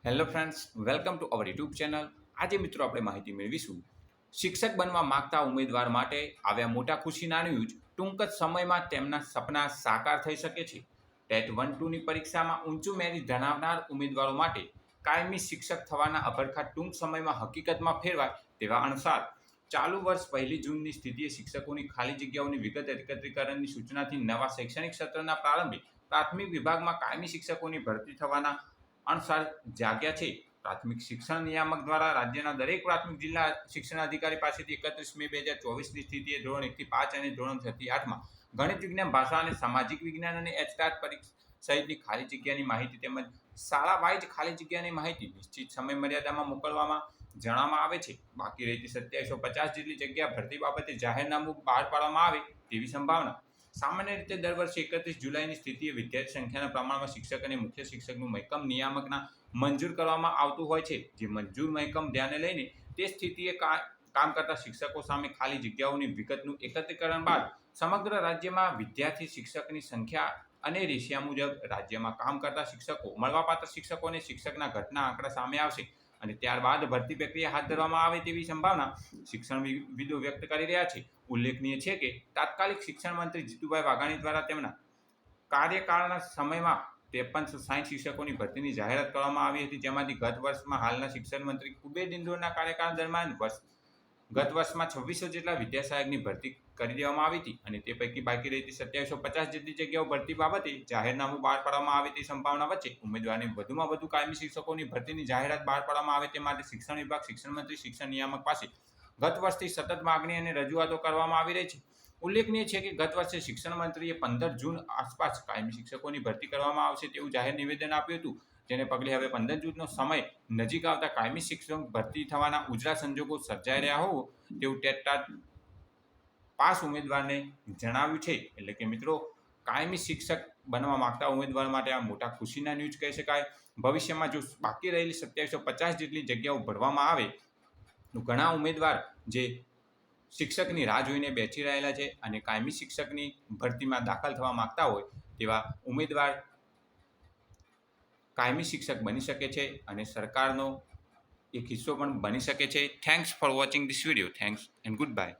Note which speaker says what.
Speaker 1: Hello friends, welcome to our YouTube channel. આજે મિત્રો આપણે માહિતી મેળવીશું શિક્ષક બનવા માંગતા ઉમેદવાર માટે આવ્યા મોટા ખુશીના ન્યૂઝ. ટૂંક જ સમયમાં તેમના સપના સાકાર થઈ શકે છે. ટેટ 1-2ની પરીક્ષામાં ઊંચું મેરિટ ધરાવનાર ઉમેદવારો માટે કાયમી શિક્ષક થવાના અભરખા ટૂંક સમયમાં હકીકતમાં ફેરવાય તેવા અણસાર. ચાલુ વર્ષ 1 જૂનની સ્થિતિએ શિક્ષકોની ખાલી જગ્યાઓની વિગત એકત્રીકરણની સૂચનાથી નવા શૈક્ષણિક સત્રના પ્રારંભે પ્રાથમિક વિભાગમાં કાયમી શિક્ષકોની ભરતી થવાના અણસાર જાગ્યા છે. પ્રાથમિક શિક્ષણ નિયામક દ્વારા રાજ્યના દરેક પ્રાથમિક જિલ્લા શિક્ષણ અધિકારી પાસેથી 31 મે 2024ની સ્થિતિએ ધોરણ 1 થી 5 અને ધોરણ 6 થી 8માં ગણિત વિજ્ઞાન, ભાષા અને સામાજિક વિજ્ઞાન અને એચટાટ પરીક્ષા સહિતની ખાલી જગ્યાની માહિતી તેમજ શાળા વાઇઝ ખાલી જગ્યાની માહિતી નિશ્ચિત સમય મર્યાદામાં મોકલવામાં જણાવવામાં આવે છે. બાકી રહેતી 2750 જેટલી જગ્યા ભરતી બાબતે જાહેરનામું બહાર પાડવામાં આવે તેવી સંભાવના. સામાન્ય રીતે દર વર્ષે 31 જુલાઈની સ્થિતિએ વિદ્યાર્થી સંખ્યાના પ્રમાણમાં શિક્ષક અને મુખ્ય શિક્ષકનું મહેકમ નિયામકના મંજૂર કરવામાં આવતું હોય છે. જે મંજૂર મહેકમ ધ્યાને લઈને તે સ્થિતિએ કામ કરતા શિક્ષકો સામે ખાલી જગ્યાઓની વિગતનું એકત્રીકરણ બાદ સમગ્ર રાજ્યમાં વિદ્યાર્થી શિક્ષકની સંખ્યા અને રેશિયા મુજબ રાજ્યમાં કામ કરતા શિક્ષકો, મળવાપાત્ર શિક્ષકોને શિક્ષકના ઘટના આંકડા સામે આવશે અને ત્યારબાદ ભરતી પ્રક્રિયા હાથ ધરવામાં આવે તેવી સંભાવના શિક્ષણવિદો વ્યક્ત કરી રહ્યા છે. ઉલ્લેખનીય છે કે તાત્કાલિક શિક્ષણ મંત્રી જીતુભાઈ વાઘાણી દ્વારા તેમના કાર્યકાળના સમયમાં 5360 શિક્ષકોની ભરતીની જાહેરાત કરવામાં આવી હતી, જેમાંથી ગત વર્ષમાં હાલના શિક્ષણ મંત્રી કુબેર ડિંડોરના કાર્યકાળ દરમિયાન ગત વર્ષમાં 2600 જેટલા વિદ્યાસહાયકની ભરતી કરી દેવામાં આવી હતી અને તે પૈકી બાકી રહેતી 2750 જેટલી જગ્યાઓ ભરતી બાબતે જાહેરનામું બહાર પાડવામાં આવે તેવી સંભાવના વચ્ચે ઉમેદવારને વધુમાં વધુ કાયમી શિક્ષકોની ભરતીની જાહેરાત બહાર પાડવામાં આવે તે માટે શિક્ષણ વિભાગ, શિક્ષણ મંત્રી, શિક્ષણ નિયામક પાસે ગત વર્ષથી સતત માગણી અને રજૂઆતો કરવામાં આવી રહી છે. ઉલ્લેખનીય છે કે ગત વર્ષે શિક્ષણ મંત્રીએ 15 જૂન આસપાસ કાયમી શિક્ષકોની ભરતી કરવામાં આવશે તેવું જાહેર નિવેદન આપ્યું હતું, જેને પગલે હવે 15 જૂનનો સમય નજીક આવતા કાયમી શિક્ષક ભરતી થવાના ઉજળા સંજોગો સર્જાઈ રહ્યા હોવું તેવું ટેટ પાસ ઉમેદવારને જણાવ્યું છે. એટલે કે મિત્રો, કાયમી શિક્ષક બનવા માંગતા ઉમેદવાર માટે આ મોટા ખુશીના ન્યૂઝ કહી શકાય. ભવિષ્યમાં જો બાકી રહેલી 2750 જેટલી જગ્યાઓ ભરવામાં આવે તો ઘણા ઉમેદવાર જે શિક્ષકની રાહ જોઈને બેસી રહેલા છે અને કાયમી શિક્ષકની ભરતીમાં દાખલ થવા માંગતા હોય તેવા ઉમેદવાર કાયમી શિક્ષક બની શકે છે અને સરકારનો એક હિસ્સો પણ બની શકે છે. Thanks for watching this video. Thanks and good bye.